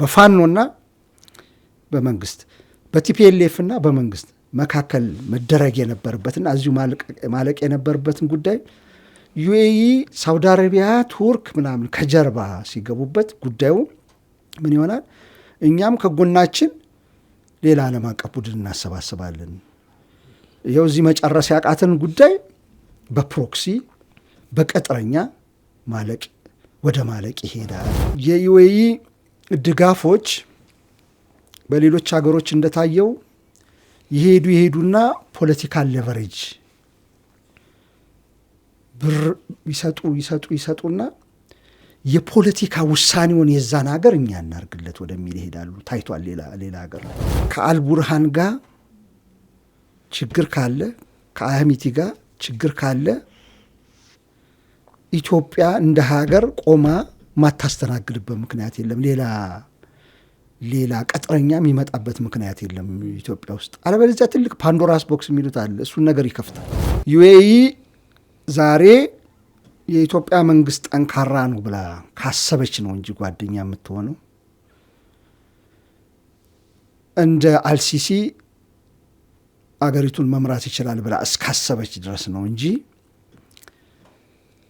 በፋኖና በመንግስት በቲፒኤልኤፍ እና በመንግስት መካከል መደረግ የነበረበትና እዚሁ ማለቅ የነበረበትን ጉዳይ ዩኤኢ፣ ሳውዲ አረቢያ፣ ቱርክ ምናምን ከጀርባ ሲገቡበት ጉዳዩ ምን ይሆናል? እኛም ከጎናችን ሌላ ዓለም አቀፍ ቡድን እናሰባስባለን። ይኸው እዚህ መጨረስ ያቃተን ጉዳይ በፕሮክሲ በቅጥረኛ ወደ ማለቅ ይሄዳል። የዩኤኢ ድጋፎች በሌሎች ሀገሮች እንደታየው ይሄዱና ፖለቲካል ሌቨሬጅ ብር ይሰጡና የፖለቲካ ውሳኔውን የዛን ሀገር እኛ እናርግለት ወደሚል ይሄዳሉ። ታይቷል። ሌላ ሀገር ላይ ከአልቡርሃን ጋር ችግር ካለ፣ ከአህሚቲ ጋር ችግር ካለ ኢትዮጵያ እንደ ሀገር ቆማ ማታስተናግድበት ምክንያት የለም። ሌላ ቅጥረኛ የሚመጣበት ምክንያት የለም ኢትዮጵያ ውስጥ። አለበለዚያ ትልቅ ፓንዶራስ ቦክስ የሚሉት አለ፣ እሱን ነገር ይከፍታል። ዩኤኢ ዛሬ የኢትዮጵያ መንግስት ጠንካራ ነው ብላ ካሰበች ነው እንጂ ጓደኛ የምትሆነው እንደ አልሲሲ አገሪቱን መምራት ይችላል ብላ እስካሰበች ድረስ ነው እንጂ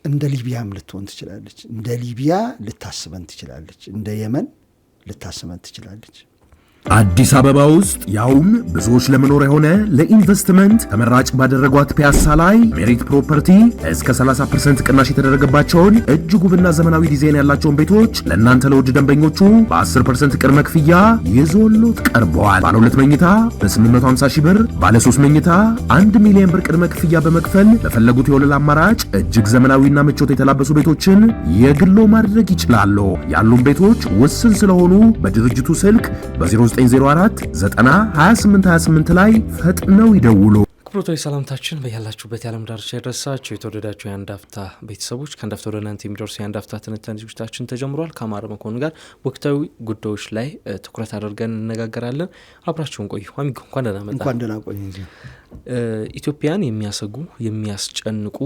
እንደ ሊቢያም ልትሆን ትችላለች። እንደ ሊቢያ ልታስበን ትችላለች። እንደ የመን ልታስበን ትችላለች። አዲስ አበባ ውስጥ ያውም ብዙዎች ለመኖር የሆነ ለኢንቨስትመንት ተመራጭ ባደረጓት ፒያሳ ላይ ሜሪት ፕሮፐርቲ እስከ 30% ቅናሽ የተደረገባቸውን እጅግ ውብና ዘመናዊ ዲዛይን ያላቸውን ቤቶች ለእናንተ ለውድ ደንበኞቹ በ10% ቅድመ ክፍያ ይዞሎት ቀርበዋል። ባለ 2 መኝታ በ850 ሺህ ብር፣ ባለ 3 መኝታ 1 ሚሊዮን ብር ቅድመ ክፍያ በመክፈል በፈለጉት የወለል አማራጭ እጅግ ዘመናዊና ምቾት የተላበሱ ቤቶችን የግሎ ማድረግ ይችላሉ። ያሉን ቤቶች ውስን ስለሆኑ በድርጅቱ ስልክ በ0904 90 28 28 ላይ ፈጥነው ይደውሉ። ክብሮታዊ ሰላምታችን በያላችሁበት የዓለም ዳርቻ የደረሳችሁ የተወደዳችሁ የአንድ አፍታ ቤተሰቦች ከአንድ አፍታ ወደ እናንተ የሚደርሱ የአንድ አፍታ ትንታኔ ዝግጅታችን ተጀምሯል። ከአማረ መኮንን ጋር ወቅታዊ ጉዳዮች ላይ ትኩረት አድርገን እንነጋገራለን። አብራችሁን ቆዩ። አሚጎ እንኳን ደህና መጣ። እንኳን ደህና ቆይ። ኢትዮጵያን የሚያሰጉ የሚያስጨንቁ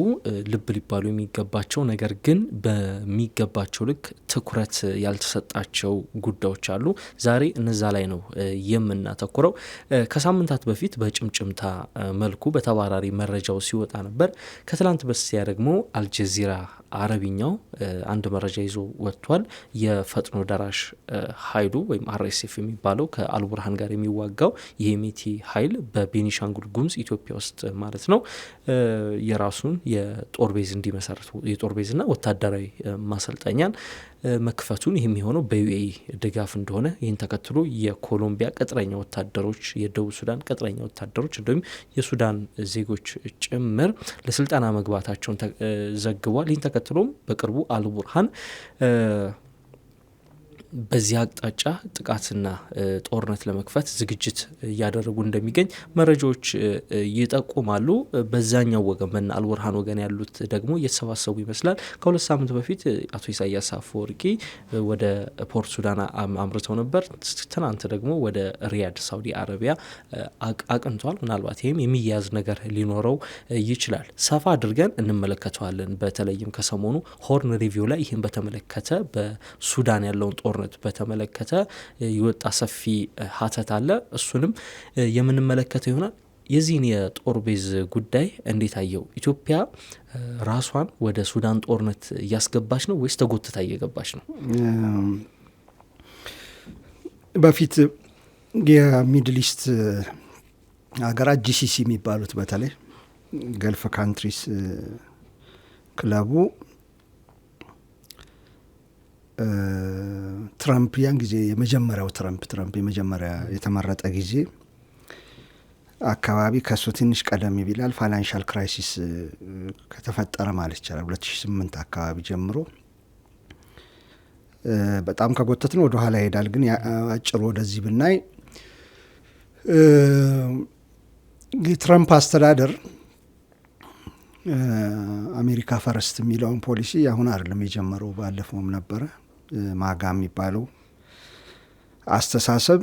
ልብ ሊባሉ የሚገባቸው ነገር ግን በሚገባቸው ልክ ትኩረት ያልተሰጣቸው ጉዳዮች አሉ። ዛሬ እነዛ ላይ ነው የምናተኩረው። ከሳምንታት በፊት በጭምጭምታ መልኩ በተባራሪ መረጃው ሲወጣ ነበር። ከትላንት በስቲያ ደግሞ አልጀዚራ አረብኛው አንድ መረጃ ይዞ ወጥቷል። የፈጥኖ ደራሽ ኃይሉ ወይም አርኤስኤፍ የሚባለው ከአልቡርሃን ጋር የሚዋጋው የሄሜቲ ኃይል በቤኒሻንጉል ጉሙዝ ኢትዮጵያ ውስጥ ማለት ነው የራሱን የጦር ቤዝ እንዲመሰርቱ የጦር ቤዝና ወታደራዊ ማሰልጠኛን መክፈቱን የሚሆነው በዩኤኢ ድጋፍ እንደሆነ ይህን ተከትሎ የኮሎምቢያ ቅጥረኛ ወታደሮች፣ የደቡብ ሱዳን ቅጥረኛ ወታደሮች እንዲሁም የሱዳን ዜጎች ጭምር ለስልጠና መግባታቸውን ዘግቧል። ይህን ተከትሎም በቅርቡ አልቡርሃን በዚህ አቅጣጫ ጥቃትና ጦርነት ለመክፈት ዝግጅት እያደረጉ እንደሚገኝ መረጃዎች ይጠቁማሉ። በዛኛው ወገን በና አልቡርሃን ወገን ያሉት ደግሞ እየተሰባሰቡ ይመስላል። ከሁለት ሳምንት በፊት አቶ ኢሳያስ አፈወርቂ ወደ ፖርት ሱዳን አምርተው ነበር። ትናንት ደግሞ ወደ ሪያድ ሳውዲ አረቢያ አቅንቷል። ምናልባት ይህም የሚያያዝ ነገር ሊኖረው ይችላል። ሰፋ አድርገን እንመለከተዋለን። በተለይም ከሰሞኑ ሆርን ሪቪው ላይ ይህን በተመለከተ በሱዳን ያለውን ጦርነት በተመለከተ የወጣ ሰፊ ሀተት አለ። እሱንም የምንመለከተው ይሆናል። የዚህን የጦር ቤዝ ጉዳይ እንዴት አየው? ኢትዮጵያ ራሷን ወደ ሱዳን ጦርነት እያስገባች ነው ወይስ ተጎትታ እየገባች ነው? በፊት የሚድል ኢስት ሀገራት ጂሲሲ የሚባሉት በተለይ ገልፍ ካንትሪስ ክለቡ ትራምፕ ያን ጊዜ የመጀመሪያው ትራምፕ የመጀመሪያ የተመረጠ ጊዜ አካባቢ ከሱ ትንሽ ቀደም ይላል ፋይናንሻል ክራይሲስ ከተፈጠረ ማለት ይቻላል 2008 አካባቢ ጀምሮ በጣም ከጎተት ነው ወደ ኋላ ይሄዳል። ግን አጭሩ ወደዚህ ብናይ የትራምፕ አስተዳደር አሜሪካ ፈረስት የሚለውን ፖሊሲ አሁን አይደለም የጀመረው፣ ባለፈውም ነበረ። ማጋ የሚባለው አስተሳሰብ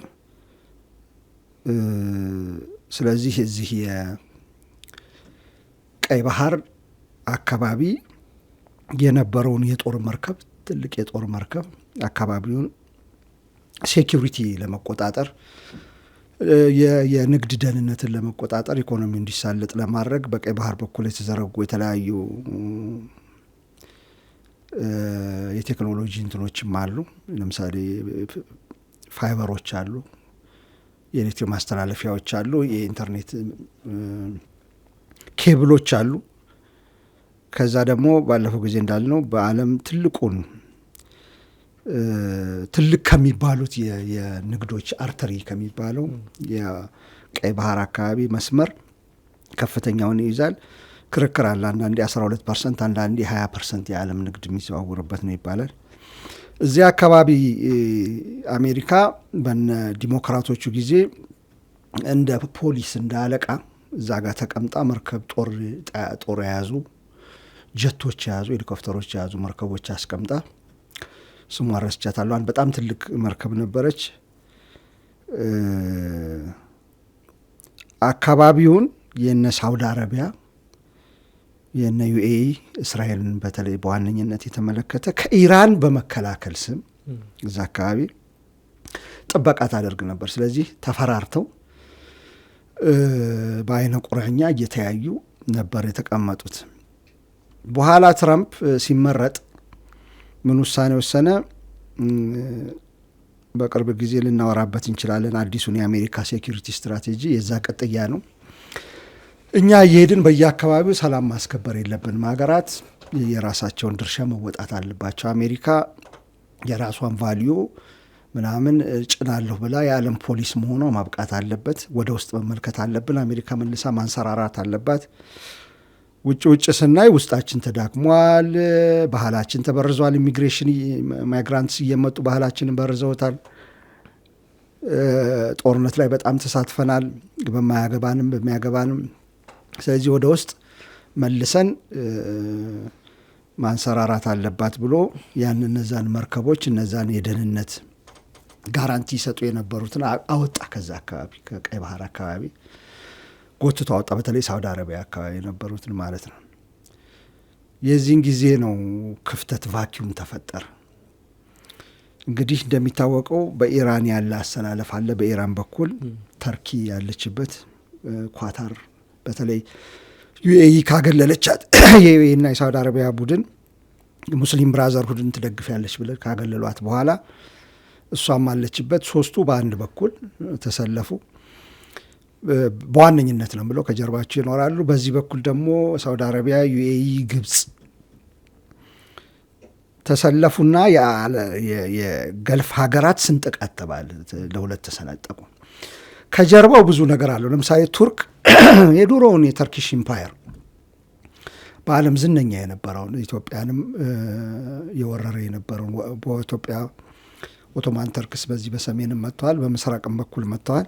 ስለዚህ እዚህ የቀይ ባህር አካባቢ የነበረውን የጦር መርከብ ትልቅ የጦር መርከብ አካባቢውን ሴኪሪቲ ለመቆጣጠር የንግድ ደህንነትን ለመቆጣጠር ኢኮኖሚ እንዲሳለጥ ለማድረግ በቀይ ባህር በኩል የተዘረጉ የተለያዩ የቴክኖሎጂ እንትኖችም አሉ። ለምሳሌ ፋይበሮች አሉ፣ የኤሌክትሪክ ማስተላለፊያዎች አሉ፣ የኢንተርኔት ኬብሎች አሉ። ከዛ ደግሞ ባለፈው ጊዜ እንዳልነው በዓለም ትልቅ ከሚባሉት የንግዶች አርተሪ ከሚባለው የቀይ ባህር አካባቢ መስመር ከፍተኛውን ይይዛል። ክርክር አለ። አንዳንዴ 12%፣ አንዳንዴ 20% የዓለም ንግድ የሚዘዋውርበት ነው ይባላል። እዚያ አካባቢ አሜሪካ በነ ዲሞክራቶቹ ጊዜ እንደ ፖሊስ እንደ አለቃ እዛ ጋር ተቀምጣ መርከብ ጦር የያዙ ጀቶች የያዙ ሄሊኮፕተሮች የያዙ መርከቦች አስቀምጣ ስሟን ረስቻታለሁ። በጣም ትልቅ መርከብ ነበረች። አካባቢውን የነ ሳውዲ አረቢያ የነ ዩኤኢ እስራኤልን በተለይ በዋነኝነት የተመለከተ ከኢራን በመከላከል ስም እዛ አካባቢ ጥበቃ ታደርግ ነበር። ስለዚህ ተፈራርተው በአይነ ቁራኛ እየተያዩ ነበር የተቀመጡት። በኋላ ትራምፕ ሲመረጥ ምን ውሳኔ ወሰነ? በቅርብ ጊዜ ልናወራበት እንችላለን። አዲሱን የአሜሪካ ሴኪሪቲ ስትራቴጂ የዛ ቀጥያ ነው። እኛ እየሄድን በየአካባቢው ሰላም ማስከበር የለብንም። ሀገራት የራሳቸውን ድርሻ መወጣት አለባቸው። አሜሪካ የራሷን ቫልዩ ምናምን ጭናለሁ ብላ የዓለም ፖሊስ መሆኗ ማብቃት አለበት። ወደ ውስጥ መመልከት አለብን። አሜሪካ መልሳ ማንሰራራት አለባት። ውጭ ስናይ ውስጣችን ተዳክሟል። ባህላችን ተበርዟል። ኢሚግሬሽን ማይግራንትስ እየመጡ ባህላችንን በርዘውታል። ጦርነት ላይ በጣም ተሳትፈናል፣ በማያገባንም በሚያገባንም። ስለዚህ ወደ ውስጥ መልሰን ማንሰራራት አለባት ብሎ እነዛን መርከቦች እነዛን የደህንነት ጋራንቲ ይሰጡ የነበሩትን አወጣ። ከዛ አካባቢ ከቀይ ባህር አካባቢ ጎትቶ አወጣ። በተለይ ሳውዲ አረቢያ አካባቢ የነበሩትን ማለት ነው። የዚህን ጊዜ ነው ክፍተት ቫኪዩም ተፈጠረ። እንግዲህ እንደሚታወቀው በኢራን ያለ አሰላለፍ አለ። በኢራን በኩል ተርኪ ያለችበት፣ ኳታር በተለይ ዩኤኢ ካገለለቻት የዩኤኢና የሳውዲ አረቢያ ቡድን ሙስሊም ብራዘርሁድን ትደግፍ ያለች ብለ ካገለሏት በኋላ እሷም አለችበት። ሶስቱ በአንድ በኩል ተሰለፉ። በዋነኝነት ነው ብለው ከጀርባቸው ይኖራሉ። በዚህ በኩል ደግሞ ሳውዲ አረቢያ፣ ዩኤኢ፣ ግብጽ ተሰለፉና የገልፍ ሀገራት ስንጥቃት ተባለ። ለሁለት ተሰነጠቁ። ከጀርባው ብዙ ነገር አለው። ለምሳሌ ቱርክ የዱሮውን የተርኪሽ ኢምፓየር በዓለም ዝነኛ የነበረውን ኢትዮጵያንም የወረረ የነበረውን በኢትዮጵያ ኦቶማን ተርክስ በዚህ በሰሜንም መጥተዋል፣ በምስራቅም በኩል መጥተዋል።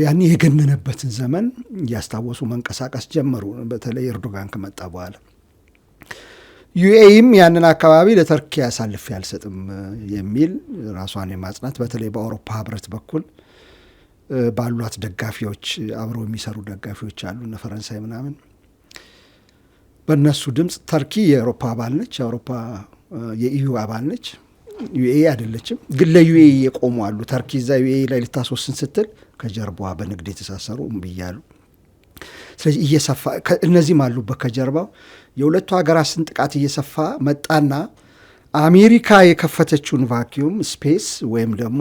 ያኔ የገነነበትን ዘመን እያስታወሱ መንቀሳቀስ ጀመሩ። በተለይ ኤርዶጋን ከመጣ በኋላ ዩኤኢም ያንን አካባቢ ለተርኪ አሳልፌ አልሰጥም የሚል ራሷን የማጽናት በተለይ በአውሮፓ ህብረት በኩል ባሏት ደጋፊዎች አብረው የሚሰሩ ደጋፊዎች አሉ እነ ፈረንሳይ ምናምን። በእነሱ ድምፅ ተርኪ የአውሮፓ አባል ነች፣ የአውሮፓ የኢዩ አባል ነች። ዩኤኢ አይደለችም፣ ግን ለዩኤኢ የቆሙ አሉ። ተርኪ እዛ ዩኤኢ ላይ ልታስወስን ስትል ከጀርባዋ በንግድ የተሳሰሩ ብያሉ። ስለዚህ እየሰፋ እነዚህም አሉበት ከጀርባው። የሁለቱ ሀገራት ስንጥቃት እየሰፋ መጣና አሜሪካ የከፈተችውን ቫኪዩም ስፔስ ወይም ደግሞ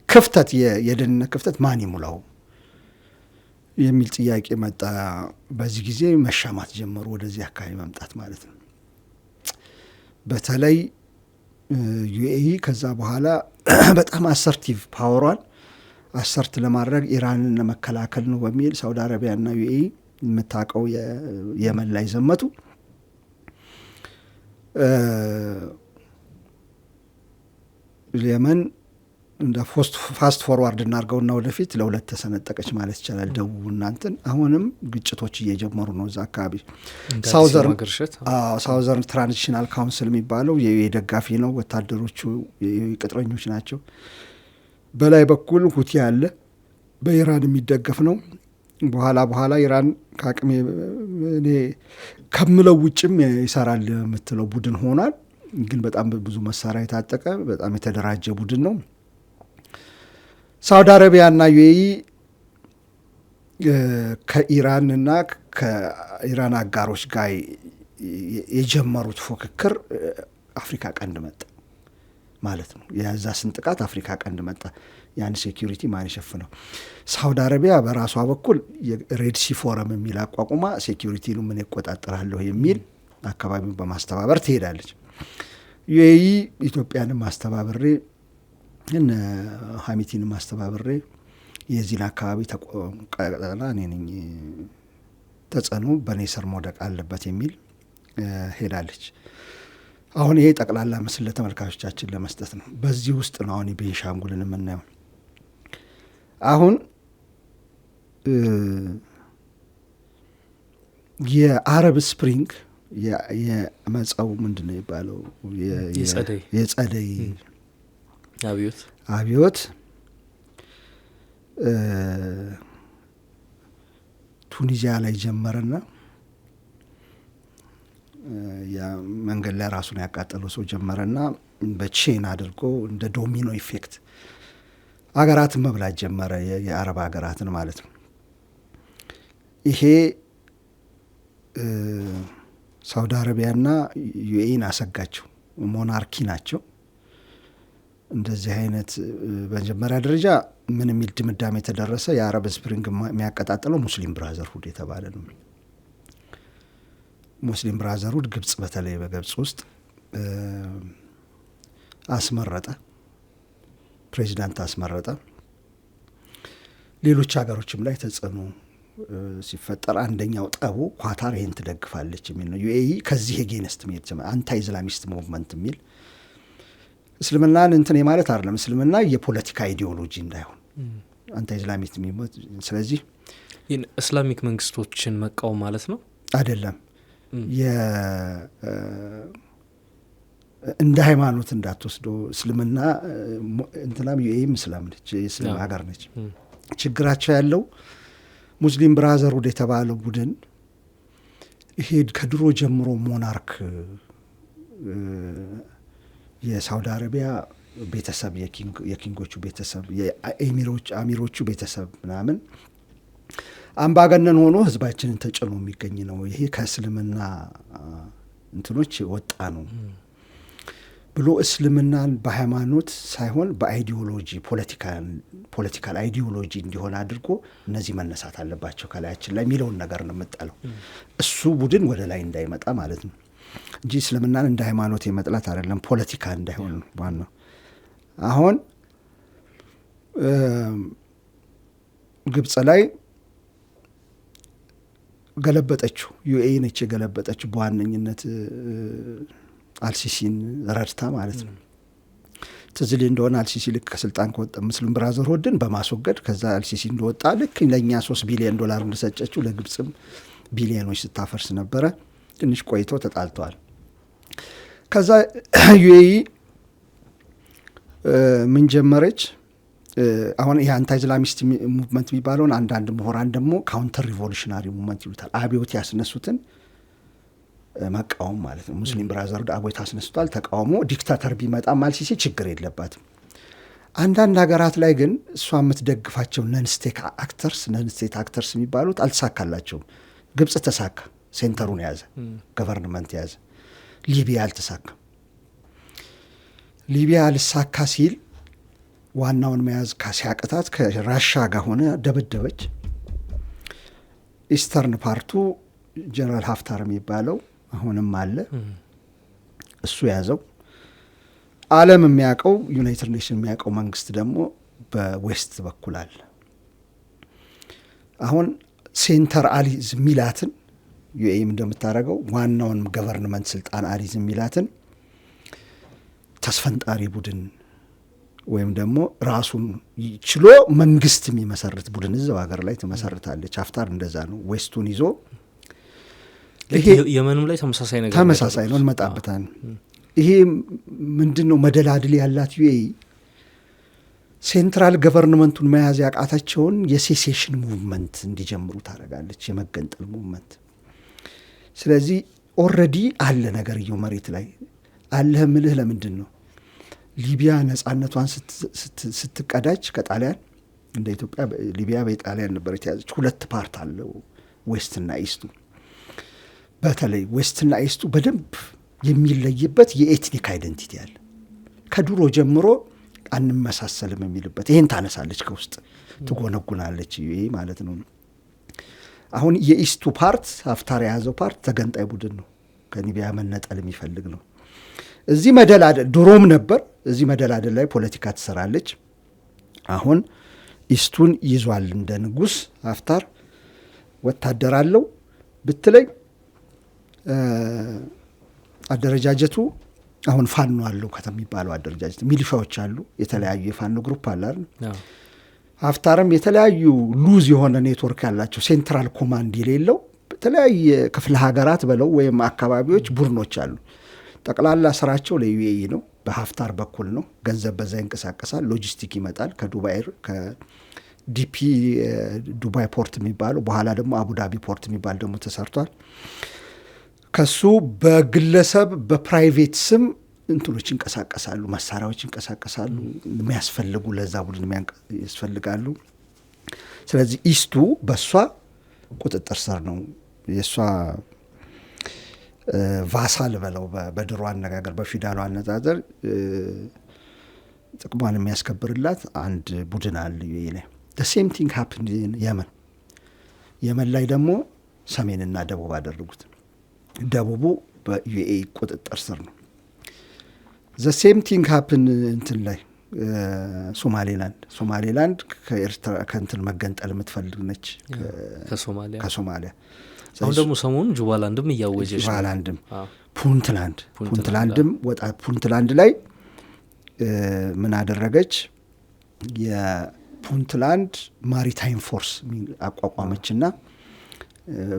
ክፍተት፣ የደህንነት ክፍተት ማን ይሙላው የሚል ጥያቄ መጣ። በዚህ ጊዜ መሻማት ጀመሩ፣ ወደዚህ አካባቢ መምጣት ማለት ነው። በተለይ ዩኤኢ ከዛ በኋላ በጣም አሰርቲቭ ፓወሯን አሰርት ለማድረግ ኢራንን ለመከላከል ነው በሚል ሳውዲ አረቢያና ዩኤኢ የምታውቀው የመን ላይ ዘመቱ። የመን እንደ ፋስት ፎርዋርድ እናርገውና ወደፊት ለሁለት ተሰነጠቀች ማለት ይቻላል። ደቡብ እናንትን አሁንም ግጭቶች እየጀመሩ ነው እዛ አካባቢ። ሳውዘርን ትራንዚሽናል ካውንስል የሚባለው የዩኤኢ ደጋፊ ነው። ወታደሮቹ ቅጥረኞች ናቸው። በላይ በኩል ሁቲ ያለ በኢራን የሚደገፍ ነው። በኋላ ኢራን ከአቅሜ እኔ ከምለው ውጭም ይሰራል የምትለው ቡድን ሆኗል። ግን በጣም ብዙ መሳሪያ የታጠቀ በጣም የተደራጀ ቡድን ነው። ሳውዲ አረቢያና ዩኤኢ ከኢራንና ከኢራን አጋሮች ጋር የጀመሩት ፉክክር አፍሪካ ቀንድ መጣ ማለት ነው። የዛ ስንጥቃት አፍሪካ ቀንድ መጣ። ያን ሴኪሪቲ ማን የሸፍነው? ሳውዲ አረቢያ በራሷ በኩል የሬድሲ ፎረም የሚል አቋቁማ ሴኪሪቲኑ ምን ይቆጣጠራለሁ የሚል አካባቢውን በማስተባበር ትሄዳለች። ዩኤኢ ኢትዮጵያንም ማስተባበሬ እነ ሀሚቲንም ማስተባበሬ የዚህን አካባቢ ቀጠና እኔ ነኝ ተጽዕኖ በእኔ ስር መውደቅ አለበት የሚል ሄዳለች። አሁን ይሄ ጠቅላላ ምስል ለተመልካቾቻችን ለመስጠት ነው። በዚህ ውስጥ ነው አሁን ቤንሻንጉልን የምናየው። አሁን የአረብ ስፕሪንግ የመጸው ምንድን ነው የሚባለው የጸደይ አብዮት ቱኒዚያ ላይ ጀመረና መንገድ ላይ ራሱን ያቃጠለው ሰው ጀመረና በቼን አድርጎ እንደ ዶሚኖ ኢፌክት አገራትን መብላት ጀመረ፣ የአረብ ሀገራትን ማለት ነው። ይሄ ሳውዲ አረቢያና ዩኤኢን አሰጋቸው። ሞናርኪ ናቸው። እንደዚህ አይነት በመጀመሪያ ደረጃ ምን የሚል ድምዳሜ የተደረሰ የአረብ ስፕሪንግ የሚያቀጣጥለው ሙስሊም ብራዘርሁድ የተባለ ነው። ሙስሊም ብራዘርሁድ ግብጽ፣ በተለይ በግብጽ ውስጥ አስመረጠ፣ ፕሬዚዳንት አስመረጠ። ሌሎች ሀገሮችም ላይ ተጽዕኖ ሲፈጠር አንደኛው ጠቡ ኳታር ይህን ትደግፋለች የሚል ነው። ዩኤኢ ከዚህ ሄጌነስት ሚሄድ አንታይ ኢስላሚስት ሙቭመንት የሚል እስልምናን እንትን የማለት አይደለም። እስልምና የፖለቲካ ኢዲዮሎጂ እንዳይሆን አንታይ ኢስላሚስት የሚሞት ስለዚህ እስላሚክ መንግስቶችን መቃወም ማለት ነው አይደለም። እንደ ሃይማኖት እንዳትወስዶ እስልምና እንትናም ዩኤኢም እስላም ነች፣ የእስልም ሀገር ነች። ችግራቸው ያለው ሙስሊም ብራዘርሁድ የተባለው ቡድን ይሄ ከድሮ ጀምሮ ሞናርክ የሳውዲ አረቢያ ቤተሰብ የኪንጎቹ ቤተሰብ የአሚሮቹ ቤተሰብ ምናምን አምባገነን ሆኖ ህዝባችንን ተጭኖ የሚገኝ ነው። ይሄ ከእስልምና እንትኖች ወጣ ነው ብሎ እስልምናን በሃይማኖት ሳይሆን በአይዲዮሎጂ ፖለቲካል አይዲዮሎጂ እንዲሆን አድርጎ እነዚህ መነሳት አለባቸው ከላያችን ላይ የሚለውን ነገር ነው የምጠለው። እሱ ቡድን ወደ ላይ እንዳይመጣ ማለት ነው እንጂ እስልምናን እንደ ሃይማኖት የመጥላት አይደለም፣ ፖለቲካ እንዳይሆን ነው ዋናው። አሁን ግብጽ ላይ ገለበጠችው፣ ዩኤኢ ነች የገለበጠችው በዋነኝነት አልሲሲን ረድታ ማለት ነው። ትዝል እንደሆነ አልሲሲ ልክ ከስልጣን ከወጣ ሙስሊም ብራዘርሁድን በማስወገድ ከዛ አልሲሲ እንደወጣ ልክ ለእኛ $3 ቢሊዮን እንደሰጨችው ለግብጽም ቢሊዮኖች ስታፈርስ ነበረ። ትንሽ ቆይተው ተጣልተዋል። ከዛ ዩኤኢ ምን ጀመረች? አሁን ይሄ አንታይ ኢስላሚስት ሙቭመንት የሚባለውን አንዳንድ ምሁራን ደግሞ ካውንተር ሪቮሉሽናሪ ሙቭመንት ይሉታል። አብዮት ያስነሱትን መቃወም ማለት ነው። ሙስሊም ብራዘርሁድ አብዮት አስነስቷል፣ ተቃውሞ ዲክታተር ቢመጣም አልሲሲ ችግር የለባትም። አንዳንድ ሀገራት ላይ ግን እሷ የምትደግፋቸው ነን ስቴት አክተርስ የሚባሉት አልተሳካላቸውም። ግብጽ ተሳካ፣ ሴንተሩን የያዘ ገቨርንመንት የያዘ። ሊቢያ አልተሳካም። ሊቢያ አልሳካ ሲል ዋናውን መያዝ ሲያቅታት ከራሻ ጋር ሆነ ደበደበች። ኢስተርን ፓርቱ ጀነራል ሀፍታር የሚባለው አሁንም አለ፣ እሱ ያዘው። ዓለም የሚያውቀው ዩናይትድ ኔሽን የሚያውቀው መንግስት ደግሞ በዌስት በኩል አለ። አሁን ሴንተር አሊዝ ሚላትን ዩኤኢም እንደምታደርገው ዋናውን ገቨርንመንት ስልጣን አሊዝ ሚላትን ተስፈንጣሪ ቡድን ወይም ደግሞ ራሱን ችሎ መንግስት የሚመሰርት ቡድን እዛው ሀገር ላይ ትመሰርታለች። ሀፍታር እንደዛ ነው። ዌስቱን ይዞ ይሄ የመንም ላይ ተመሳሳይ ነው፣ እንመጣበታል። ይሄ ምንድን ነው መደላድል ያላት ዩኤኢ ሴንትራል ገቨርንመንቱን መያዝ ያቃታቸውን የሴሴሽን ሙቭመንት እንዲጀምሩ ታደርጋለች፣ የመገንጠል ሙቭመንት። ስለዚህ ኦልሬዲ አለ ነገርየው መሬት ላይ አለ። ምልህ ለምንድን ነው ሊቢያ ነጻነቷን ስትቀዳጅ ከጣሊያን እንደ ኢትዮጵያ ሊቢያ በኢጣሊያን ነበር የተያዘች። 2 ፓርት አለው ዌስትና ኢስቱ። በተለይ ዌስትና ኢስቱ በደንብ የሚለይበት የኤትኒክ አይደንቲቲ አለ። ከድሮ ጀምሮ አንመሳሰልም የሚልበት ይሄን ታነሳለች፣ ከውስጥ ትጎነጉናለች ማለት ነው። አሁን የኢስቱ ፓርት ሀፍታር የያዘው ፓርት ተገንጣይ ቡድን ነው፣ ከሊቢያ መነጠል የሚፈልግ ነው። እዚህ መደላደል ድሮም ነበር። እዚህ መደላደል ላይ ፖለቲካ ትሰራለች። አሁን ኢስቱን ይዟል እንደ ንጉስ ሀፍታር። ወታደር አለው ብትለኝ አደረጃጀቱ አሁን ፋኖ አለው ከተሚባለው አደረጃጀት ሚሊሻዎች አሉ፣ የተለያዩ የፋኖ ግሩፕ አለ አይደል? ሀፍታርም የተለያዩ ሉዝ የሆነ ኔትወርክ ያላቸው ሴንትራል ኮማንድ የሌለው የተለያየ ክፍለ ሀገራት በለው ወይም አካባቢዎች ቡድኖች አሉ። ጠቅላላ ስራቸው ለዩኤኢ ነው፣ በሀፍታር በኩል ነው። ገንዘብ በዛ ይንቀሳቀሳል፣ ሎጂስቲክ ይመጣል ከዱባይ ከዲፒ ዱባይ ፖርት የሚባለው በኋላ ደግሞ አቡዳቢ ፖርት የሚባል ደግሞ ተሰርቷል። ከሱ በግለሰብ በፕራይቬት ስም እንትኖች ይንቀሳቀሳሉ፣ መሳሪያዎች ይንቀሳቀሳሉ፣ የሚያስፈልጉ ለዛ ቡድን ያስፈልጋሉ። ስለዚህ ኢስቱ በእሷ ቁጥጥር ስር ነው። የእሷ ቫሳል በለው በድሮ አነጋገር፣ በፊውዳሉ አነጻጸር ጥቅሟን የሚያስከብርላት አንድ ቡድን አለ ዩኤኢ ላይ። ሴም ቲንግ ሀፕን የመን ላይ ደግሞ ሰሜንና ደቡብ አደረጉት። ደቡቡ በዩኤኢ ቁጥጥር ስር ነው። ሴም ቲንግ ሀፕን እንትን ላይ ሶማሌላንድ ከኤርትራ ከእንትን መገንጠል የምትፈልግ ነች ከሶማሊያ። አሁን ደግሞ ሰሞኑን ጁባላንድም እያወጀች ነው። ጁባላንድም ፑንትላንድም ወጣ። ፑንትላንድ ላይ ምን አደረገች? የፑንትላንድ ማሪታይም ፎርስ አቋቋመችና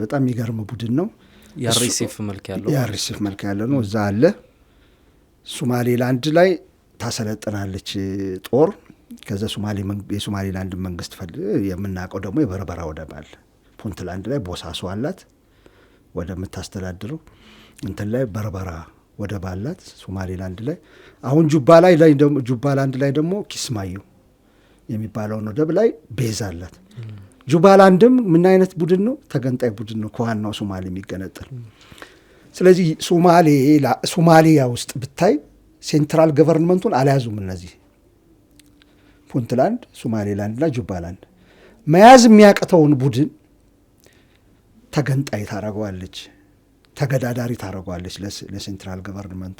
በጣም የሚገርም ቡድን ነው። የአርኤስኤፍ መልክ ያለው ነው። እዛ አለ። ሶማሌላንድ ላይ ታሰለጥናለች ጦር። ከዛ የሶማሌላንድ መንግስት የምናውቀው ደግሞ የበርበራ ወደብ አለ። ፑንትላንድ ላይ ቦሳሶ አላት ወደምታስተዳድረው፣ እንትን ላይ በርበራ ወደብ አላት ሶማሌላንድ ላይ። አሁን ጁባላንድ ላይ ደግሞ ኪስማዩ የሚባለውን ወደብ ላይ ቤዝ አላት። ጁባላንድም ምን አይነት ቡድን ነው? ተገንጣይ ቡድን ነው፣ ከዋናው ሶማሌ የሚገነጠል። ስለዚህ ሶማሊያ ውስጥ ብታይ ሴንትራል ገቨርንመንቱን አልያዙም እነዚህ ፑንትላንድ፣ ሶማሌላንድና ጁባላንድ። መያዝ የሚያቅተውን ቡድን ተገንጣይ ታረገዋለች፣ ተገዳዳሪ ታረገዋለች ለሴንትራል ገቨርንመንቱ።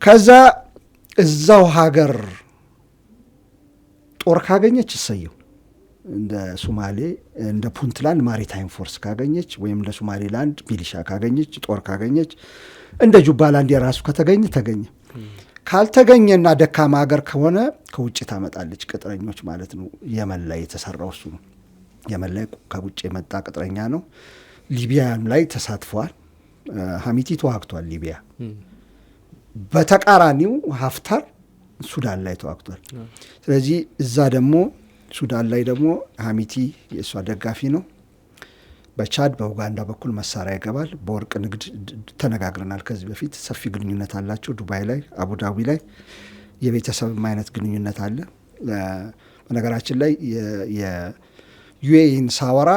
ከዛ እዛው ሀገር ጦር ካገኘች እሰየው፣ እንደ ፑንትላንድ ማሪታይም ፎርስ ካገኘች ወይም እንደ ሶማሌላንድ ሚሊሻ ካገኘች ጦር ካገኘች፣ እንደ ጁባላንድ የራሱ ተገኘ። ካልተገኘና ደካማ ሀገር ከሆነ ከውጭ ታመጣለች፣ ቅጥረኞች ማለት ነው። የመን ላይ የተሰራው እሱ ነው። የመን ላይ ከውጭ የመጣ ቅጥረኛ ነው። ሊቢያም ላይ ተሳትፈዋል። ሀሚቲ ተዋግቷል ሊቢያ። በተቃራኒው ሀፍታር ሱዳን ላይ ተዋግቷል። ስለዚህ እዛ ደግሞ ሱዳን ላይ ደግሞ ሀሚቲ የእሷ ደጋፊ ነው። በቻድ በኡጋንዳ በኩል መሳሪያ ይገባል። በወርቅ ንግድ ተነጋግረናል ከዚህ በፊት። ሰፊ ግንኙነት አላቸው። ዱባይ ላይ አቡዳቢ ላይ የቤተሰብም አይነት ግንኙነት አለ። በነገራችን ላይ የዩኤኢን ሳወራ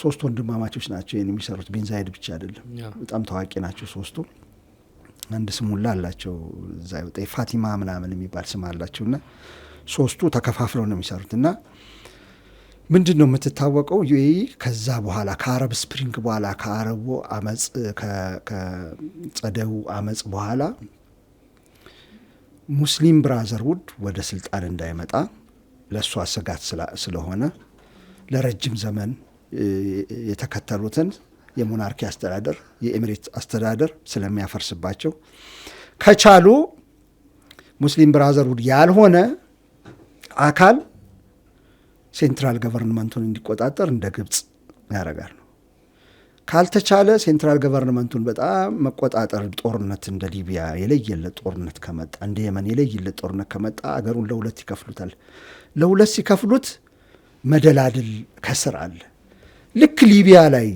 3 ወንድማማቾች ናቸው ይህን የሚሰሩት። ቢን ዛይድ ብቻ አይደለም፣ በጣም ታዋቂ ናቸው 3ቱ። አንድ ስሙላ አላቸው እዛ ወጣ ፋቲማ ምናምን የሚባል ስም አላቸውና 3ቱ ተከፋፍለው ነው የሚሰሩት። እና ምንድን ነው የምትታወቀው ዩኤኢ ከዛ በኋላ ከአረብ ስፕሪንግ በኋላ ከአረቡ አመፅ ከጸደው አመፅ በኋላ ሙስሊም ብራዘርሁድ ወደ ስልጣን እንዳይመጣ ለእሷ ስጋት ስለሆነ ለረጅም ዘመን የተከተሉትን የሞናርኪ አስተዳደር የኤሚሬት አስተዳደር ስለሚያፈርስባቸው ከቻሉ ሙስሊም ብራዘርሁድ ያልሆነ አካል ሴንትራል ገቨርንመንቱን እንዲቆጣጠር እንደ ግብጽ ያደርጋል ነው። ካልተቻለ ሴንትራል ገቨርንመንቱን በጣም መቆጣጠር፣ ጦርነት እንደ ሊቢያ የለየለት ጦርነት ከመጣ፣ እንደ የመን የለየለት ጦርነት ከመጣ አገሩን ለሁለት ይከፍሉታል። ለሁለት ሲከፍሉት መደላድል ከስር አለ። ልክ ሊቢያ ላይ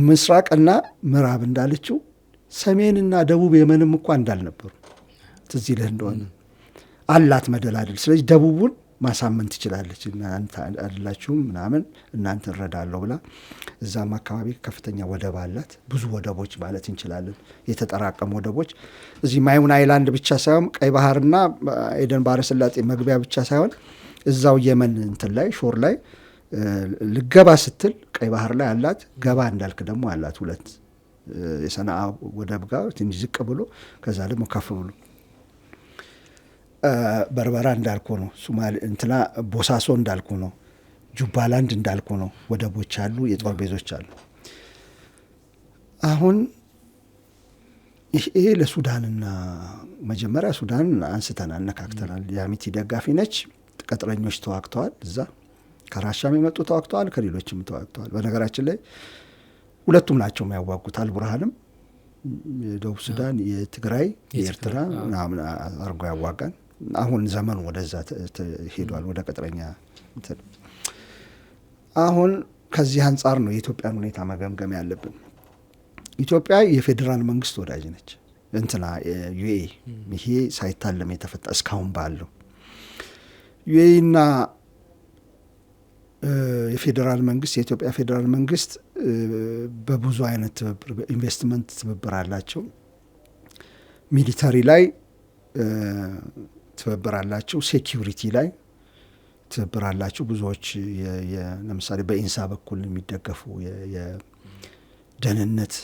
ምስራቅና ምዕራብ እንዳለችው ሰሜንና ደቡብ የመንም እኳ እንዳልነበሩ ትዝ ይልህ እንደሆነ አላት መደላደል። ስለዚህ ደቡቡን ማሳመን ትችላለች። እናንተ አይደላችሁም ምናምን እናንተ እንረዳለሁ ብላ እዛም አካባቢ ከፍተኛ ወደብ አላት። ብዙ ወደቦች ማለት እንችላለን፣ የተጠራቀሙ ወደቦች እዚህ ማይሙን አይላንድ ብቻ ሳይሆን ቀይ ባህርና ኤደን ባህረ ሰላጤ መግቢያ ብቻ ሳይሆን እዛው የመን እንትን ላይ ሾር ላይ ልገባ ስትል ቀይ ባህር ላይ አላት። ገባ እንዳልክ ደግሞ አላት ሁለት የሰንዓ ወደብ ጋር ትንሽ ዝቅ ብሎ ከዛ ደግሞ ከፍ ብሎ በርበራ እንዳልኩ ነው። ሱማሌ እንትና ቦሳሶ እንዳልኩ ነው። ጁባላንድ እንዳልኩ ነው። ወደቦች አሉ፣ የጦር ቤዞች አሉ። አሁን ይሄ ለሱዳንና መጀመሪያ ሱዳን አንስተን አነካክተናል። የአሚቲ ደጋፊ ነች። ቅጥረኞች ተዋግተዋል። እዛ ከራሻም የመጡ ተዋግተዋል፣ ከሌሎችም ተዋግተዋል። በነገራችን ላይ ሁለቱም ናቸው የሚያዋጉት። አልቡርሃንም የደቡብ ሱዳን፣ የትግራይ፣ የኤርትራ ምናምን አርጎ ያዋጋን። አሁን ዘመኑ ወደዛ ሄዷል፣ ወደ ቅጥረኛ። አሁን ከዚህ አንጻር ነው የኢትዮጵያን ሁኔታ መገምገም ያለብን። ኢትዮጵያ የፌዴራል መንግስት ወዳጅ ነች። እንትና ዩኤ ይሄ ሳይታለም የተፈታ እስካሁን ባለው ዩኤና የፌዴራል መንግስት የኢትዮጵያ ፌዴራል መንግስት በብዙ አይነት ትብብር በኢንቨስትመንት ትብብር አላቸው። ሚሊተሪ ላይ ትብብር አላቸው። ሴኪሪቲ ላይ ትብብር አላቸው። ብዙዎች ለምሳሌ በኢንሳ በኩል የሚደገፉ የደህንነት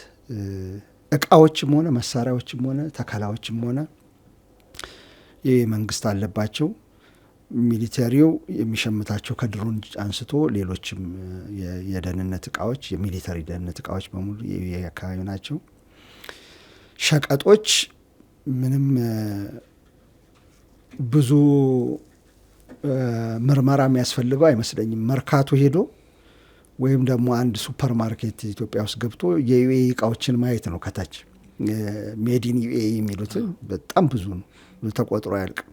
እቃዎችም ሆነ መሳሪያዎችም ሆነ ተከላዎችም ሆነ ይህ መንግስት አለባቸው። ሚሊተሪው የሚሸምታቸው ከድሮን አንስቶ ሌሎችም የደህንነት እቃዎች የሚሊተሪ ደህንነት እቃዎች በሙሉ የአካባቢ ናቸው። ሸቀጦች ምንም ብዙ ምርመራ የሚያስፈልገው አይመስለኝም። መርካቶ ሄዶ ወይም ደግሞ አንድ ሱፐር ማርኬት ኢትዮጵያ ውስጥ ገብቶ የዩኤኢ እቃዎችን ማየት ነው። ከታች ሜዲን ዩኤኢ የሚሉት በጣም ብዙ ነው፣ ተቆጥሮ አያልቅም።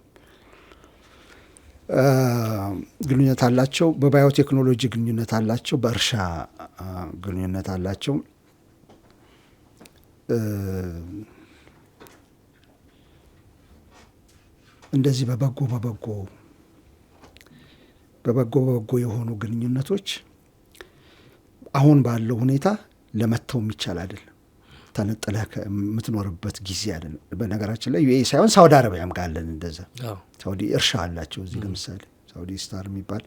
ግንኙነት አላቸው። በባዮቴክኖሎጂ ግንኙነት አላቸው። በእርሻ ግንኙነት አላቸው። እንደዚህ በበጎ የሆኑ ግንኙነቶች አሁን ባለው ሁኔታ ለመተው የሚቻል አይደለም። ተነጥለህ የምትኖርበት ጊዜ አይደለም። በነገራችን ላይ ዩኤኢ ሳይሆን ሳውዲ አረቢያም ጋለን እንደዛ። ሳውዲ እርሻ አላቸው። እዚህ ለምሳሌ ሳውዲ ስታር የሚባል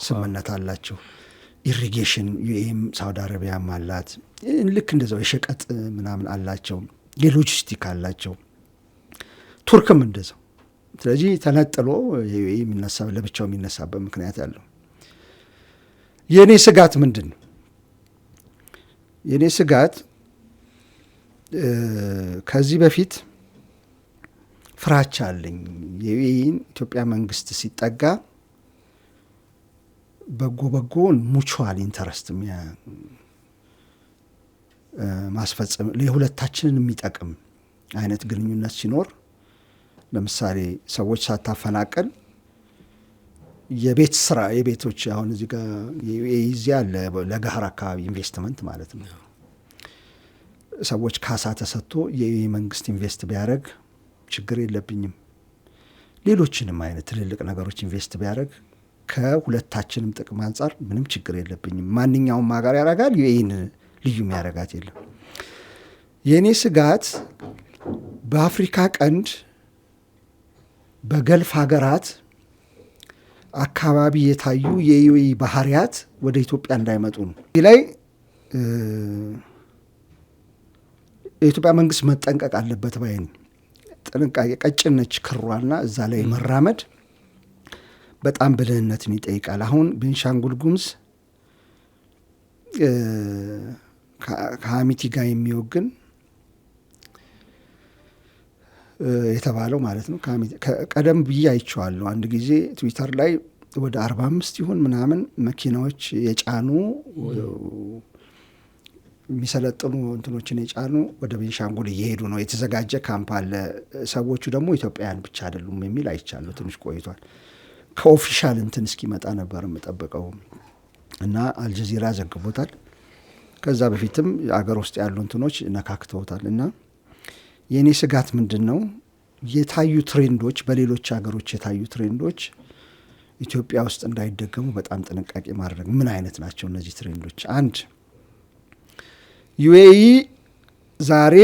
ስምምነት አላቸው። ኢሪጌሽን ዩኤኢም ሳውዲ አረቢያም አላት። ልክ እንደዛው የሸቀጥ ምናምን አላቸው። የሎጂስቲክ አላቸው። ቱርክም እንደዛው። ስለዚህ ተነጥሎ ዩኤኢ የሚነሳ ለብቻው የሚነሳበት ምክንያት ያለው። የእኔ ስጋት ምንድን ነው? የእኔ ስጋት ከዚህ በፊት ፍራቻ አለኝ። የዩኤኢን ኢትዮጵያ መንግስት ሲጠጋ በጎን ሙቹዋል ኢንተረስት ማስፈጸም የሁለታችንን የሚጠቅም አይነት ግንኙነት ሲኖር፣ ለምሳሌ ሰዎች ሳታፈናቀል የቤት ስራ የቤቶች አሁን እዚህ ጋር የዩኤኢ አለ ለጋህር አካባቢ ኢንቨስትመንት ማለት ነው። ሰዎች ካሳ ተሰጥቶ የዩኤኢ መንግስት ኢንቨስት ቢያደርግ ችግር የለብኝም። ሌሎችንም አይነት ትልልቅ ነገሮች ኢንቨስት ቢያደርግ ከሁለታችንም ጥቅም አንጻር ምንም ችግር የለብኝም። ማንኛውም ሀገር ያደርጋል። ዩኤኢን ልዩ የሚያደርጋት የለም። የእኔ ስጋት በአፍሪካ ቀንድ በገልፍ ሀገራት አካባቢ የታዩ የዩኤኢ ባህሪያት ወደ ኢትዮጵያ እንዳይመጡ ነው። ይህ ላይ የኢትዮጵያ መንግስት መጠንቀቅ አለበት ባይን። ጥንቃቄ ቀጭነች ክሯና እዛ ላይ መራመድ በጣም ብልህነትን ይጠይቃል። አሁን ቤንሻንጉል ጉሙዝ ከሀሚቲ ጋር የሚወግን የተባለው ማለት ነው። ቀደም ብዬ አይቼዋለሁ። አንድ ጊዜ ትዊተር ላይ ወደ 45 ይሁን ምናምን መኪናዎች የጫኑ የሚሰለጥኑ እንትኖችን የጫኑ ወደ ቤንሻንጉል እየሄዱ ነው። የተዘጋጀ ካምፕ አለ። ሰዎቹ ደግሞ ኢትዮጵያውያን ብቻ አይደሉም የሚል አይቻለሁ። ትንሽ ቆይቷል። ከኦፊሻል እንትን እስኪመጣ ነበር የምጠብቀው እና አልጀዚራ ዘግቦታል። ከዛ በፊትም አገር ውስጥ ያሉ እንትኖች ነካክተውታል። እና የእኔ ስጋት ምንድን ነው? የታዩ ትሬንዶች በሌሎች ሀገሮች የታዩ ትሬንዶች ኢትዮጵያ ውስጥ እንዳይደገሙ በጣም ጥንቃቄ ማድረግ። ምን አይነት ናቸው እነዚህ ትሬንዶች? አንድ ዩኤኢ ዛሬ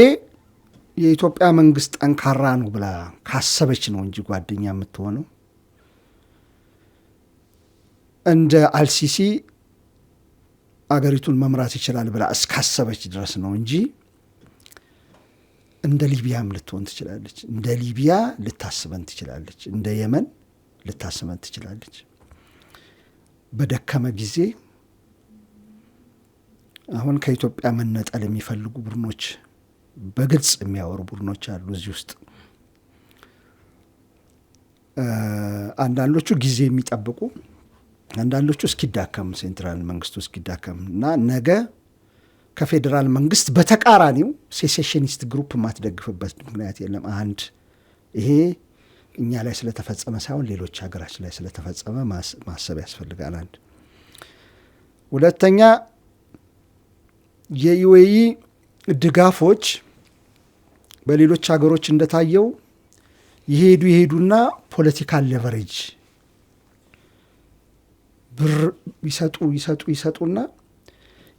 የኢትዮጵያ መንግስት ጠንካራ ነው ብላ ካሰበች ነው እንጂ ጓደኛ የምትሆነው እንደ አልሲሲ አገሪቱን መምራት ይችላል ብላ እስካሰበች ድረስ ነው እንጂ እንደ ሊቢያም ልትሆን ትችላለች። እንደ ሊቢያ ልታስበን ትችላለች። እንደ የመን ልታስበን ትችላለች። በደከመ ጊዜ አሁን ከኢትዮጵያ መነጠል የሚፈልጉ ቡድኖች፣ በግልጽ የሚያወሩ ቡድኖች አሉ እዚህ ውስጥ። አንዳንዶቹ ጊዜ የሚጠብቁ፣ አንዳንዶቹ እስኪዳከም ሴንትራል መንግስቱ እስኪዳከም እና ነገ ከፌዴራል መንግስት በተቃራኒው ሴሴሽኒስት ግሩፕ የማትደግፍበት ምክንያት የለም። አንድ ይሄ እኛ ላይ ስለተፈጸመ ሳይሆን ሌሎች ሀገራችን ላይ ስለተፈጸመ ማሰብ ያስፈልጋል። አንድ ሁለተኛ የዩኤኢ ድጋፎች በሌሎች ሀገሮች እንደታየው ይሄዱና ፖለቲካል ሌቨሬጅ ብር ይሰጡና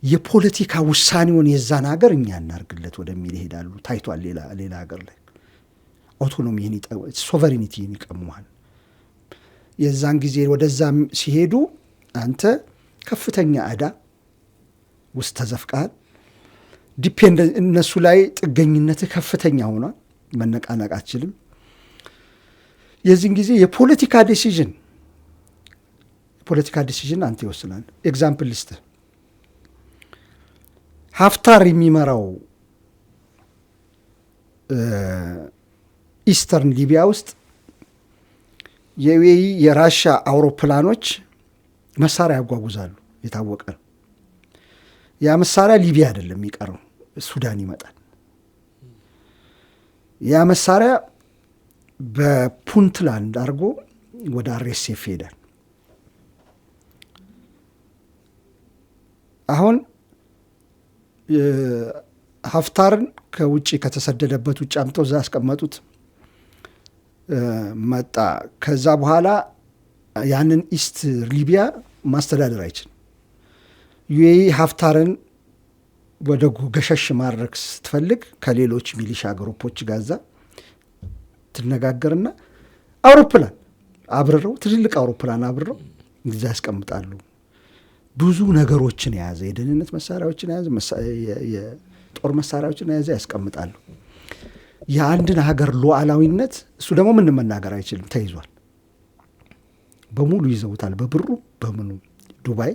የፖለቲካ ውሳኔውን የዛን ሀገር እኛ እናርግለት ወደሚል ይሄዳሉ። ታይቷል። ሌላ ሀገር ላይ አውቶኖሚን ሶቨሬኒቲን ይቀሙሃል። የዛን ጊዜ ወደዛ ሲሄዱ አንተ ከፍተኛ ዕዳ ውስጥ ተዘፍቀሃል። ዲፔንደንት እነሱ ላይ ጥገኝነትህ ከፍተኛ ሆኗል። መነቃነቅ አትችልም። የዚህን ጊዜ የፖለቲካ ዲሲዥን አንተ ይወስናል። ኤግዛምፕል ልስጥ። ሀፍታር የሚመራው ኢስተርን ሊቢያ ውስጥ የዩኤኢ የራሻ አውሮፕላኖች መሳሪያ ያጓጉዛሉ። የታወቀ ነው። ያ መሳሪያ ሊቢያ አይደለም የሚቀረው፣ ሱዳን ይመጣል። ያ መሳሪያ በፑንትላንድ አድርጎ ወደ አርኤስኤፍ ይሄዳል። አሁን ሀፍታርን ከውጭ ከተሰደደበት ውጭ አምተው እዛ ያስቀመጡት መጣ። ከዛ በኋላ ያንን ኢስት ሊቢያ ማስተዳደር አይችልም። ዩኤኢ ሀፍታርን ወደ ገሸሽ ማድረግ ስትፈልግ ከሌሎች ሚሊሻ ግሩፖች ጋዛ ትነጋገርና አውሮፕላን አብርረው ትልልቅ አውሮፕላን አብርረው እዛ ያስቀምጣሉ። ብዙ ነገሮችን የያዘ የደህንነት መሳሪያዎችን የያዘ የጦር መሳሪያዎችን የያዘ ያስቀምጣሉ። የአንድን ሀገር ሉዓላዊነት እሱ ደግሞ ምን መናገር አይችልም፣ ተይዟል። በሙሉ ይዘውታል። በብሩ በምኑ ዱባይ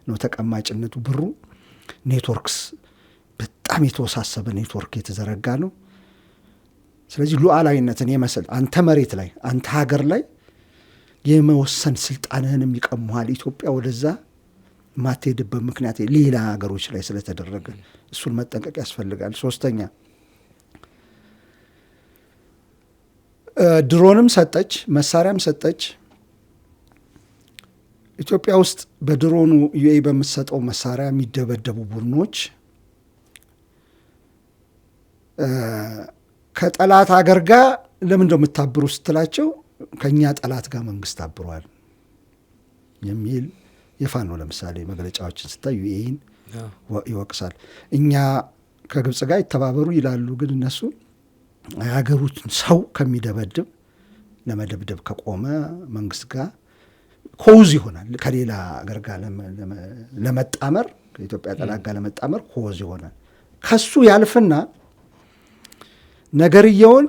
ነው ተቀማጭነቱ። ብሩ ኔትወርክስ በጣም የተወሳሰበ ኔትወርክ የተዘረጋ ነው። ስለዚህ ሉዓላዊነትን የመሰል አንተ መሬት ላይ አንተ ሀገር ላይ የመወሰን ስልጣንህንም ይቀሙሃል። ኢትዮጵያ ወደዛ ማትሄድበት ምክንያት ሌላ ሀገሮች ላይ ስለተደረገ እሱን መጠንቀቅ ያስፈልጋል። ሶስተኛ ድሮንም ሰጠች፣ መሳሪያም ሰጠች። ኢትዮጵያ ውስጥ በድሮኑ ዩኤኢ በምትሰጠው መሳሪያ የሚደበደቡ ቡድኖች ከጠላት ሀገር ጋር ለምን እንደምታብሩ ስትላቸው ከእኛ ጠላት ጋር መንግስት አብሯል የሚል የፋኖ ለምሳሌ መግለጫዎችን ስታይ ዩኤኢን ይወቅሳል። እኛ ከግብጽ ጋር ይተባበሩ ይላሉ፣ ግን እነሱ የሀገሩትን ሰው ከሚደበድብ ለመደብደብ ከቆመ መንግስት ጋር ኮዝ ይሆናል። ከሌላ ሀገር ጋር ለመጣመር ከኢትዮጵያ ጠላት ጋር ለመጣመር ኮዝ ይሆናል። ከሱ ያልፍና ነገርየውን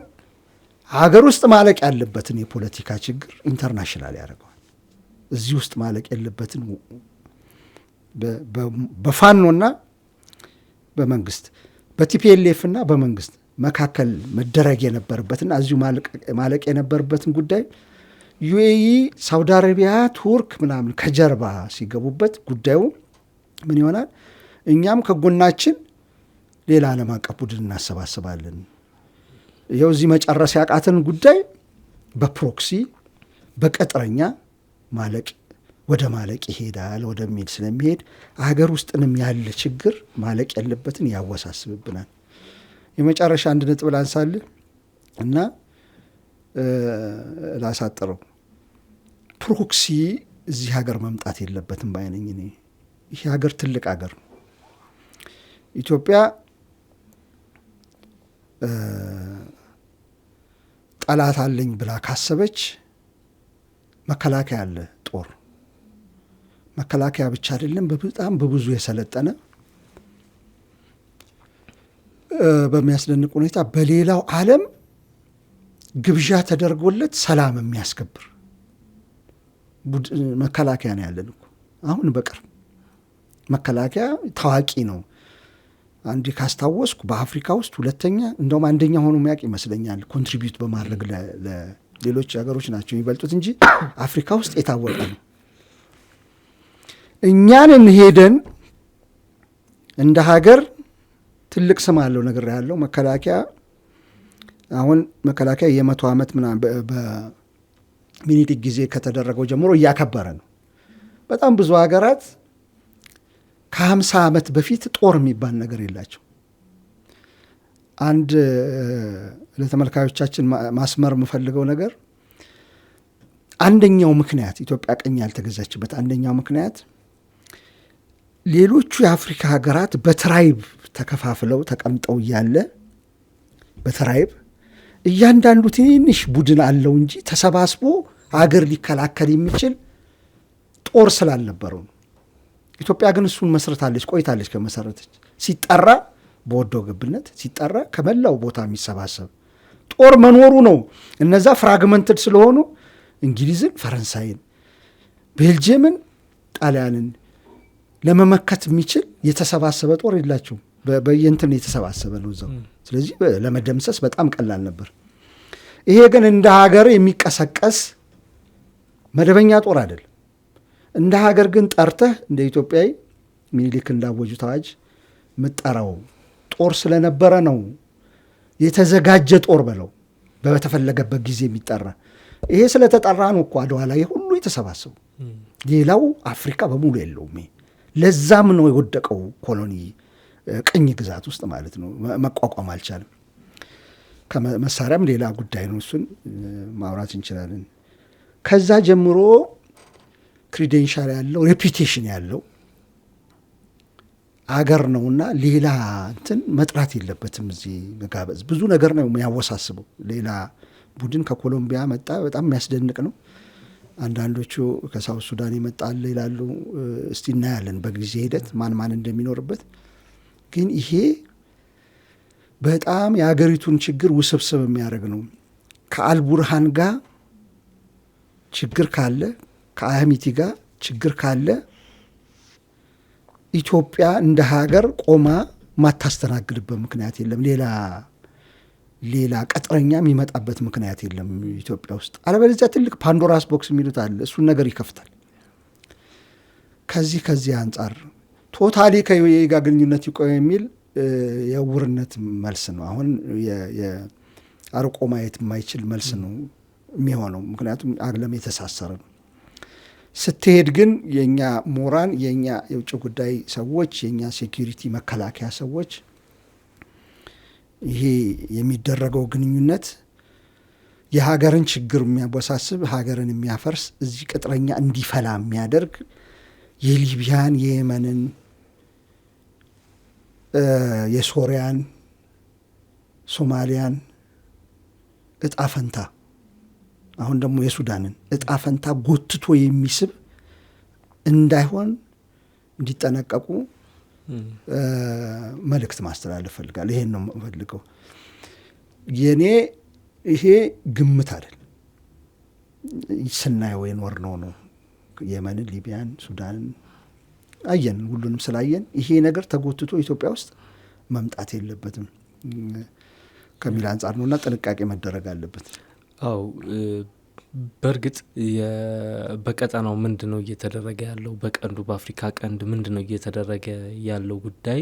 ሀገር ውስጥ ማለቅ ያለበትን የፖለቲካ ችግር ኢንተርናሽናል ያደርገዋል። እዚህ ውስጥ ማለቅ የለበትን በፋኖና በመንግስት በቲፒኤልኤፍና በመንግስት መካከል መደረግ የነበረበትና እዚሁ ማለቅ የነበረበትን ጉዳይ ዩኤኢ፣ ሳውዲ አረቢያ፣ ቱርክ ምናምን ከጀርባ ሲገቡበት ጉዳዩ ምን ይሆናል? እኛም ከጎናችን ሌላ ዓለም አቀፍ ቡድን እናሰባስባለን። ይኸው እዚህ መጨረስ ያቃትን ጉዳይ በፕሮክሲ በቅጥረኛ ማለቅ ወደ ማለቅ ይሄዳል ወደሚል ስለሚሄድ አገር ውስጥንም ያለ ችግር ማለቅ ያለበትን ያወሳስብብናል። የመጨረሻ አንድ ነጥብ ላንሳልህ እና ላሳጥረው ፕሮክሲ እዚህ ሀገር መምጣት የለበትም ባይነኝ እኔ። ይህ ሀገር ትልቅ ሀገር ነው። ኢትዮጵያ ጠላት አለኝ ብላ ካሰበች መከላከያ አለ፣ ጦር መከላከያ ብቻ አይደለም፣ በጣም በብዙ የሰለጠነ በሚያስደንቅ ሁኔታ በሌላው ዓለም ግብዣ ተደርጎለት ሰላም የሚያስከብር መከላከያ ነው ያለን እኮ። አሁን በቅርብ መከላከያ ታዋቂ ነው። አንዴ ካስታወስኩ በአፍሪካ ውስጥ ሁለተኛ እንደውም አንደኛ ሆኖ የሚያውቅ ይመስለኛል። ኮንትሪቢዩት በማድረግ ለሌሎች ሀገሮች ናቸው የሚበልጡት እንጂ አፍሪካ ውስጥ የታወቀ ነው። እኛን እንሄደን እንደ ሀገር ትልቅ ስም አለው ነገር ያለው መከላከያ። አሁን መከላከያ የ100 ዓመት ምናምን በሚኒሊክ ጊዜ ከተደረገው ጀምሮ እያከበረ ነው። በጣም ብዙ ሀገራት ከ50 ዓመት በፊት ጦር የሚባል ነገር የላቸው። አንድ ለተመልካዮቻችን ማስመር የምፈልገው ነገር አንደኛው ምክንያት ኢትዮጵያ ቀኝ ያልተገዛችበት አንደኛው ምክንያት ሌሎቹ የአፍሪካ ሀገራት በትራይብ ተከፋፍለው ተቀምጠው እያለ በትራይብ እያንዳንዱ ትንሽ ቡድን አለው እንጂ ተሰባስቦ ሀገር ሊከላከል የሚችል ጦር ስላልነበረው ነው። ኢትዮጵያ ግን እሱን መስርታለች፣ ቆይታለች። ከመሰረተች ሲጠራ በወዶ ገብነት ሲጠራ ከመላው ቦታ የሚሰባሰብ ጦር መኖሩ ነው። እነዛ ፍራግመንትድ ስለሆኑ እንግሊዝን፣ ፈረንሳይን፣ ቤልጅየምን፣ ጣሊያንን ለመመከት የሚችል የተሰባሰበ ጦር የላቸውም። በየንትን የተሰባሰበ ነው እዛው። ስለዚህ ለመደምሰስ በጣም ቀላል ነበር። ይሄ ግን እንደ ሀገር የሚቀሰቀስ መደበኛ ጦር አይደለም። እንደ ሀገር ግን ጠርተህ እንደ ኢትዮጵያዊ ሚኒሊክ እንዳወጁት አዋጅ ምጠራው ጦር ስለነበረ ነው። የተዘጋጀ ጦር በለው በተፈለገበት ጊዜ የሚጠራ ይሄ ስለተጠራ ነው እኮ አድዋ ላይ ሁሉ የተሰባሰቡ። ሌላው አፍሪካ በሙሉ የለውም። ለዛም ነው የወደቀው ኮሎኒ ቅኝ ግዛት ውስጥ ማለት ነው። መቋቋም አልቻለም። ከመሳሪያም ሌላ ጉዳይ ነው። እሱን ማውራት እንችላለን። ከዛ ጀምሮ ክሪዴንሻል ያለው ሬፒቴሽን ያለው አገር ነውና ሌላ እንትን መጥራት የለበትም። እዚህ መጋበዝ ብዙ ነገር ነው የሚያወሳስበው። ሌላ ቡድን ከኮሎምቢያ መጣ፣ በጣም የሚያስደንቅ ነው። አንዳንዶቹ ከሳውት ሱዳን ይመጣል ይላሉ። እስቲ እናያለን በጊዜ ሂደት ማን ማን እንደሚኖርበት። ግን ይሄ በጣም የአገሪቱን ችግር ውስብስብ የሚያደርግ ነው። ከአልቡርሃን ጋር ችግር ካለ፣ ከአህሚቲ ጋር ችግር ካለ ኢትዮጵያ እንደ ሀገር ቆማ ማታስተናግድበት ምክንያት የለም። ሌላ ቀጥረኛ የሚመጣበት ምክንያት የለም ኢትዮጵያ ውስጥ። አለበለዚያ ትልቅ ፓንዶራስ ቦክስ የሚሉት አለ፣ እሱን ነገር ይከፍታል። ከዚህ አንጻር ቶታሊ ከዩኤ ጋር ግንኙነት ይቆይ የሚል የውርነት መልስ ነው። አሁን የአርቆ ማየት የማይችል መልስ ነው የሚሆነው። ምክንያቱም ዓለም የተሳሰረ ነው። ስትሄድ ግን የእኛ ሞራን፣ የእኛ የውጭ ጉዳይ ሰዎች፣ የእኛ ሴኪሪቲ መከላከያ ሰዎች ይሄ የሚደረገው ግንኙነት የሀገርን ችግር የሚያወሳስብ፣ ሀገርን የሚያፈርስ፣ እዚህ ቅጥረኛ እንዲፈላ የሚያደርግ የሊቢያን፣ የየመንን፣ የሶሪያን፣ ሶማሊያን እጣ ፈንታ አሁን ደግሞ የሱዳንን እጣ ፈንታ ጎትቶ የሚስብ እንዳይሆን እንዲጠነቀቁ መልእክት ማስተላለፍ ፈልጋለሁ። ይሄን ነው ፈልገው። የኔ ይሄ ግምት አይደል፣ ስናየው የኖርነው ነው። የመንን፣ ሊቢያን፣ ሱዳንን አየን። ሁሉንም ስላየን ይሄ ነገር ተጎትቶ ኢትዮጵያ ውስጥ መምጣት የለበትም ከሚል አንጻር ነውና ጥንቃቄ መደረግ አለበት። አው በእርግጥ በቀጠናው ምንድነው እየተደረገ ያለው በቀንዱ በአፍሪካ ቀንድ ምንድነው እየተደረገ ያለው ጉዳይ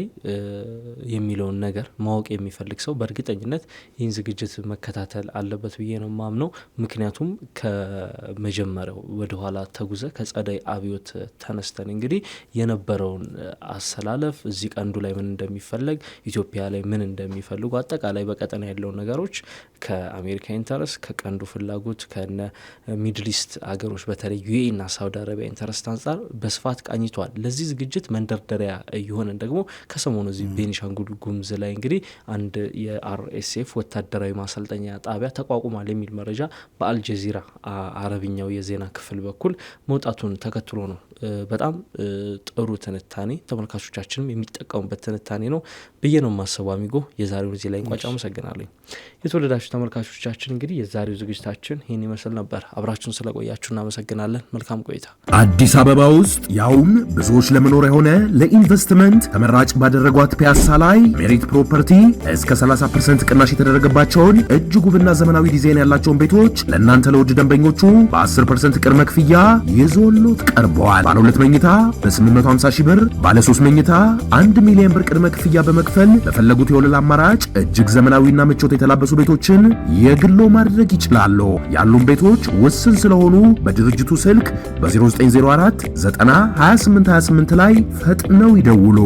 የሚለውን ነገር ማወቅ የሚፈልግ ሰው በእርግጠኝነት ይህን ዝግጅት መከታተል አለበት ብዬ ነው ማምነው። ምክንያቱም ከመጀመሪያው ወደ ኋላ ተጉዘ ከጸደይ አብዮት ተነስተን እንግዲህ የነበረውን አሰላለፍ እዚህ ቀንዱ ላይ ምን እንደሚፈለግ ኢትዮጵያ ላይ ምን እንደሚፈልጉ አጠቃላይ በቀጠና ያለው ነገሮች ከአሜሪካ ኢንተረስት ከቀንዱ ፍላጎት ከነ ሚድል ኢስት አገሮች በተለይ ዩኤኢ እና ሳውዲ አረቢያ ኢንተረስት አንጻር በስፋት ቃኝቷል። ለዚህ ዝግጅት መንደርደሪያ እየሆነን ደግሞ ከሰሞኑ እዚህ ቤኒሻንጉል ጉሙዝ ላይ እንግዲህ አንድ የአርኤስኤፍ ወታደራዊ ማሰልጠኛ ጣቢያ ተቋቁሟል የሚል መረጃ በአልጀዚራ አረብኛው የዜና ክፍል በኩል መውጣቱን ተከትሎ ነው። በጣም ጥሩ ትንታኔ ተመልካቾቻችንም የሚጠቀሙበት ትንታኔ ነው ብዬ ነው ማሰቡ። አሚጎ የዛሬው እዚህ ላይ እንቋጫ። አመሰግናለሁ። የተወደዳችሁ ተመልካቾቻችን እንግዲህ የዛሬው ዝግጅታችን ይህን ይመስል ነበር። አብራችሁን ስለቆያችሁ እናመሰግናለን። መልካም ቆይታ። አዲስ አበባ ውስጥ ያውም ብዙዎች ለመኖር የሆነ ለኢንቨስትመንት ተመራጭ ባደረጓት ፒያሳ ላይ ሜሪት ፕሮፐርቲ እስከ 30% ቅናሽ የተደረገባቸውን እጅግ ውብና ዘመናዊ ዲዛይን ያላቸውን ቤቶች ለእናንተ ለውድ ደንበኞቹ በ10% ቅድመ ክፍያ ይዞሎት ቀርበዋል። ባለ 2 መኝታ በ850 ሺህ ብር፣ ባለ 3 መኝታ 1 ሚሊዮን ብር ቅድመ ክፍያ በመክፈል በፈለጉት የወለል አማራጭ እጅግ ዘመናዊና ምቾት የተላበሱ ቤቶችን የግሎ ማድረግ ይችላሉ። ያሉን ቤቶች ውስን ስለሆኑ በድርጅቱ ስልክ በ0904 90 28 28 ላይ ፈጥነው ይደውሉ።